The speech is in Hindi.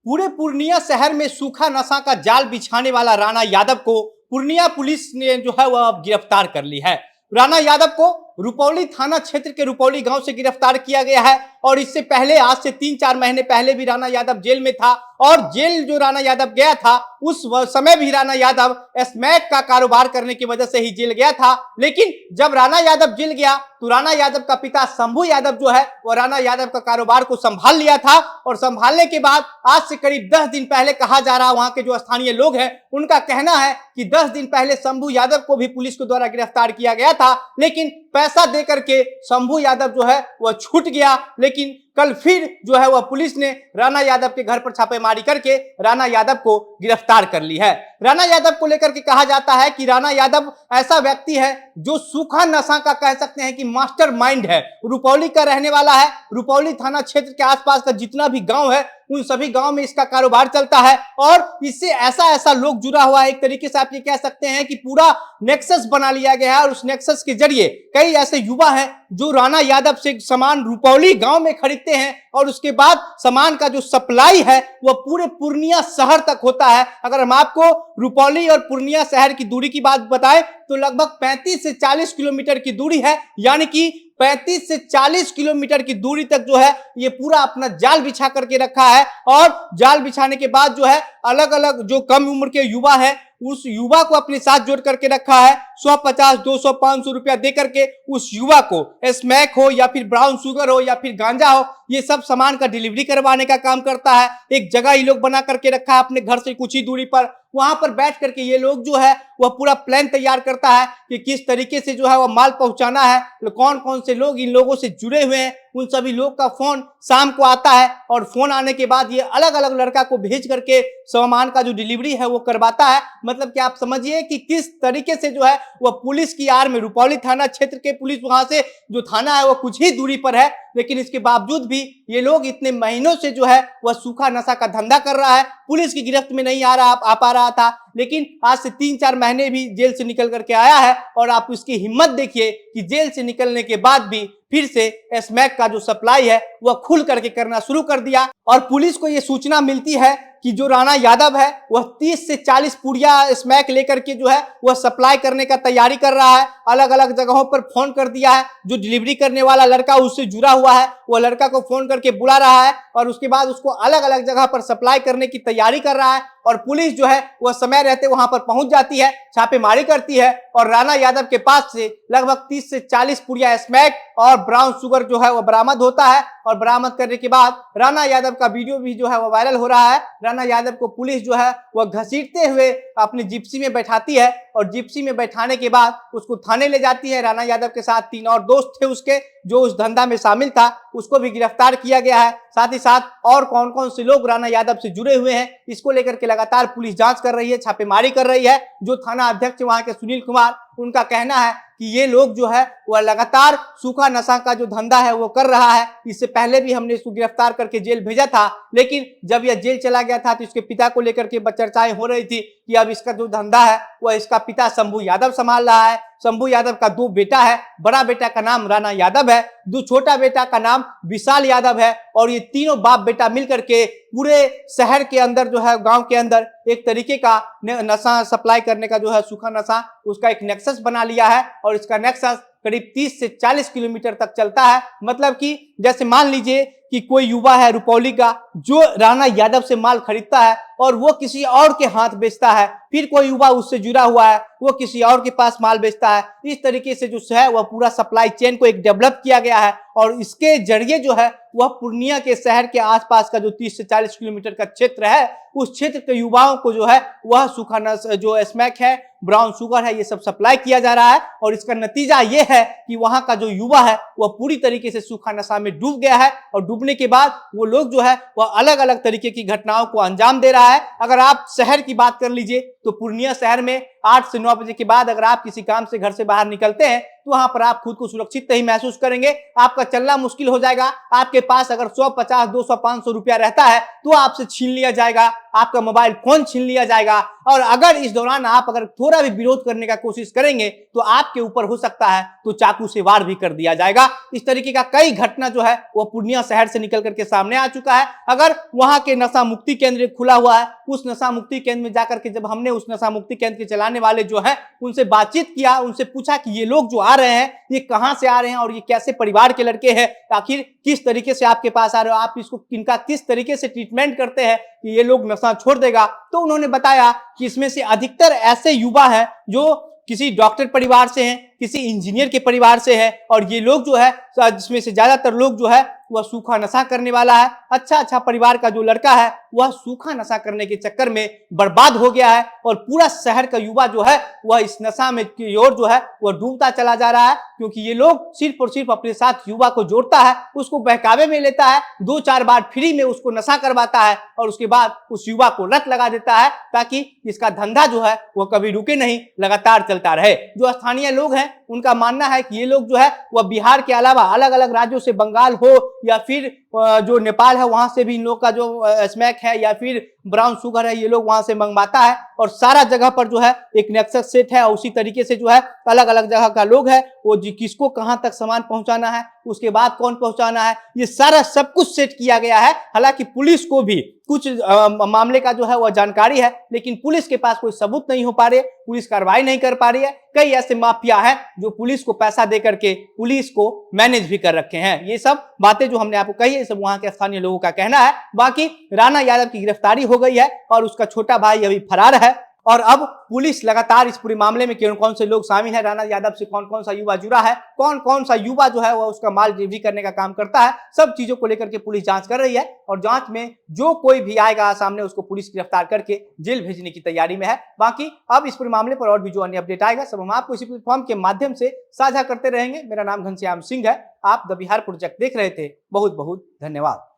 पूरे पूर्णिया शहर में सूखा नशा का जाल बिछाने वाला राणा यादव को पूर्णिया पुलिस ने जो है वह गिरफ्तार कर ली है। राणा यादव को रुपौली थाना क्षेत्र के रुपौली गांव से गिरफ्तार किया गया है और इससे पहले आज से 3-4 महीने पहले भी राणा यादव जेल में था और जेल जो राणा यादव गया था उस समय भी राणा यादव स्मैक का कारोबार करने की वजह से ही जेल गया था। लेकिन जब राणा यादव जेल गया तो राणा यादव का पिता शंभू यादव जो है वो राणा यादव का कारोबार को संभाल लिया था और संभालने के बाद आज से करीब 10 दिन पहले कहा जा रहा, वहां के जो स्थानीय लोग हैं उनका कहना है कि 10 दिन पहले शंभू यादव को भी पुलिस के द्वारा गिरफ्तार किया गया था, लेकिन पैसा देकर के शंभू यादव जो है वह छूट गया। लेकिन कल फिर जो है वह पुलिस ने राणा यादव के घर पर छापेमारी करके राणा यादव को गिरफ्तार कर ली है। राणा यादव को लेकर के कहा जाता है कि राणा यादव ऐसा व्यक्ति है जो सूखा नशा का कह सकते हैं कि मास्टरमाइंड है। रुपौली का रहने वाला है। रुपौली थाना क्षेत्र के आसपास का जितना भी गांव है उन सभी गांव में इसका कारोबार चलता है और इससे ऐसा लोग जुड़ा हुआ है। एक तरीके से आप ये कह सकते हैं कि पूरा नेक्सस बना लिया गया है और उस नेक्सस के जरिए कई ऐसे युवा हैं जो राणा यादव से सामान रुपौली गांव में खरीदते हैं और उसके बाद सामान का जो सप्लाई है वह पूरे पूर्णिया शहर तक होता है। अगर हम आपको रुपौली और पूर्णिया शहर की दूरी की बात बताएं तो लगभग 35 से 40 किलोमीटर की दूरी है, यानी कि 35 से 40 किलोमीटर की दूरी तक जो है ये पूरा अपना जाल बिछा करके रखा है और जाल बिछाने के बाद जो है अलग अलग जो कम उम्र के युवा है उस युवा को अपने साथ जोड़ करके रखा है। 150, 200, 500 रुपया दे करके उस युवा को स्मैक हो या फिर ब्राउन शुगर हो या फिर गांजा हो, ये सब सामान का डिलीवरी करवाने का काम करता है। एक जगह ये लोग बना करके रखा है अपने घर से कुछ ही दूरी पर, वहां पर बैठ करके ये लोग जो है वह पूरा प्लान तैयार करता है कि किस तरीके से जो है वह माल पहुंचाना है, कौन कौन से लोग इन लोगों से जुड़े हुए हैं, उन सभी लोग का फोन शाम को आता है और फोन आने के बाद ये अलग अलग लड़का को भेज करके सामान का जो डिलीवरी है वो करवाता है। मतलब कि आप समझिए कि किस तरीके से जो है वह पुलिस की आड़ में, रुपौली थाना क्षेत्र के पुलिस वहां से जो थाना है वो कुछ ही दूरी पर है, लेकिन इसके बावजूद भी ये लोग इतने महीनों से जो है वह सूखा नशा का धंधा कर रहा है। पुलिस की गिरफ्त में नहीं आ पा रहा था, लेकिन आज से 3-4 महीने भी जेल से निकल करके आया है और आप उसकी हिम्मत देखिए कि जेल से निकलने के बाद भी फिर से स्मैक का जो सप्लाई है वह खुल करके करना शुरू कर दिया। और पुलिस को यह सूचना मिलती है कि जो राणा यादव है वह 30 से 40 पुड़िया स्मैक लेकर के जो है वह सप्लाई करने का तैयारी कर रहा है। अलग अलग जगहों पर फोन कर दिया है, जो डिलीवरी करने वाला लड़का उससे जुड़ा हुआ है वह लड़का को फोन करके बुला रहा है और उसके बाद उसको अलग अलग जगह पर सप्लाई करने की तैयारी कर रहा है। और पुलिस जो है वह समय रहते वहां पर पहुंच जाती है, छापेमारी करती है और राणा यादव के पास से लगभग 30 से 40 पुड़िया स्मैक और ब्राउन शुगर जो है वह बरामद होता है। और बरामद करने के बाद राणा यादव का वीडियो भी जो है वह वायरल हो रहा है। राणा यादव को पुलिस जो है वह घसीटते हुए अपनी जिप्सी में बैठाती है और जिप्सी में बैठाने के बाद उसको थाने ले जाती है। राणा यादव के साथ 3 और दोस्त थे उसके जो उस धंधा में शामिल था, उसको भी गिरफ्तार किया गया है। साथ ही साथ और कौन कौन से लोग राणा यादव से जुड़े हुए हैं इसको लेकर के लगातार पुलिस जांच कर रही है, छापेमारी कर रही है। जो थाना अध्यक्ष वहां के सुनील कुमार, उनका कहना है कि ये लोग जो है वह लगातार सूखा नशा का जो धंधा है वो कर रहा है। इससे पहले भी हमने इसको गिरफ्तार करके जेल भेजा था, लेकिन जब यह जेल चला गया था तो इसके पिता को लेकर के चर्चाएं हो रही थी कि अब इसका जो धंधा है वह इसका पिता शंभू यादव संभाल रहा है। शंभू यादव का 2 बेटा है, बड़ा बेटा का नाम राणा यादव है, छोटा बेटा का नाम विशाल यादव है और ये तीनों बाप बेटा मिलकर के पूरे शहर के अंदर जो है, गांव के अंदर एक तरीके का नशा सप्लाई करने का जो है सूखा नशा उसका एक नेक्सस बना लिया है और इसका नेक्सस करीब 30 से 40 किलोमीटर तक चलता है। मतलब कि जैसे मान लीजिए कि कोई युवा है रुपौली का जो राणा यादव से माल खरीदता है और वो किसी और के हाथ बेचता है, फिर कोई युवा उससे जुड़ा हुआ है वो किसी और के पास माल बेचता है। इस तरीके से जो है वह पूरा सप्लाई चेन को एक डेवलप किया गया है और इसके जरिए जो है वह पूर्णिया के शहर के आसपास का जो 30 से 40 किलोमीटर का क्षेत्र है उस क्षेत्र के युवाओं को जो है वह सूखा नशा जो स्मैक है, ब्राउन शुगर है, ये सब सप्लाई किया जा रहा है। और इसका नतीजा ये है कि वहां का जो युवा है वह पूरी तरीके से सूखा नशा में डूब गया है और डूबने के बाद वो लोग जो है वह अलग अलग तरीके की घटनाओं को अंजाम दे रहा है। अगर आप शहर की बात कर लीजिए तो पूर्णिया शहर में 8 से 9 बजे के बाद अगर आप किसी काम से घर से बाहर निकलते हैं तो वहां पर आप खुद को सुरक्षित नहीं महसूस करेंगे, आपका चलना मुश्किल हो जाएगा। आपके पास अगर 100, 50, 200, 500 रुपया रहता है तो आपसे छीन लिया जाएगा, आपका मोबाइल फोन छीन लिया जाएगा। और अगर इस दौरान आप अगर थोड़ा भी विरोध करने का कोशिश करेंगे तो आपके ऊपर हो सकता है तो चाकू से वार भी कर दिया जाएगा। इस तरीके का कई घटना जो है वो पूर्णिया शहर से निकल करके सामने आ चुका है। अगर वहां के नशा मुक्ति केंद्र खुला हुआ है, उस नशा मुक्ति केंद्र में जाकर के जब हमने उस नशा मुक्ति केंद्र के चलाने वाले जो है उनसे बातचीत किया, उनसे पूछा कि ये लोग जो आ रहे हैं ये कहां से आ रहे हैं और ये कैसे परिवार के लड़के हैं, आखिर किस तरीके से आपके पास आ रहे हो, आप इसको इनका किस तरीके से ट्रीटमेंट करते हैं कि ये लोग नशा छोड़ देगा। तो उन्होंने बताया कि इसमें से अधिकतर ऐसे युवा हैं जो किसी डॉक्टर परिवार से हैं, किसी इंजीनियर के परिवार से है, और ये लोग जो है जिसमें से ज्यादातर लोग जो है वह सूखा नशा करने वाला है। अच्छा परिवार का जो लड़का है वह सूखा नशा करने के चक्कर में बर्बाद हो गया है और पूरा शहर का युवा जो है वह इस नशा में की ओर जो है वह डूबता चला जा रहा है, क्योंकि ये लोग सिर्फ और सिर्फ अपने साथ युवा को जोड़ता है, उसको बहकावे में लेता है, 2-4 बार फ्री में उसको नशा करवाता है और उसके बाद उस युवा को लत लगा देता है ताकि इसका धंधा जो है वह कभी रुके नहीं, लगातार चलता रहे। जो स्थानीय लोग हैं उनका मानना है कि ये लोग जो है वह बिहार के अलावा अलग अलग राज्यों से, बंगाल हो या फिर जो नेपाल है वहां से भी इन लोग का जो स्मैक है या फिर ब्राउन शुगर है ये लोग वहां से मंगवाता है, और सारा जगह पर जो है एक नेक्सस सेट है। और उसी तरीके से जो है अलग अलग जगह का लोग है वो किसको कहां तक सामान पहुंचाना है, उसके बाद कौन पहुंचाना है, ये सारा सब कुछ सेट किया गया है। हालांकि पुलिस को भी कुछ मामले का जो है वह जानकारी है, लेकिन पुलिस के पास कोई सबूत नहीं हो पा रहे, पुलिस कार्रवाई नहीं कर पा रही है। कई ऐसे माफिया हैं जो पुलिस को पैसा दे करके पुलिस को मैनेज भी कर रखे हैं। ये सब बातें जो हमने आपको कही है सब वहां के स्थानीय लोगों का कहना है। बाकी राणा यादव की गिरफ्तारी हो गई है और उसका छोटा भाई अभी फरार है, और अब पुलिस लगातार इस पूरे मामले में कौन कौन से लोग शामिल है, राणा यादव से कौन कौन सा युवा जुड़ा है, कौन कौन सा युवा जो है वह उसका माल डिलीवरी करने का काम करता है, सब चीजों को लेकर के पुलिस जांच कर रही है। और जांच में जो कोई भी आएगा सामने उसको पुलिस गिरफ्तार करके जेल भेजने की तैयारी में है। बाकी अब इस पूरे मामले पर और भी जो अन्य अपडेट आएगा सब हम आपको इसी प्लेटफॉर्म के माध्यम से साझा करते रहेंगे। मेरा नाम घनश्याम सिंह है, आप द बिहार प्रोजेक्ट देख रहे थे। बहुत बहुत धन्यवाद।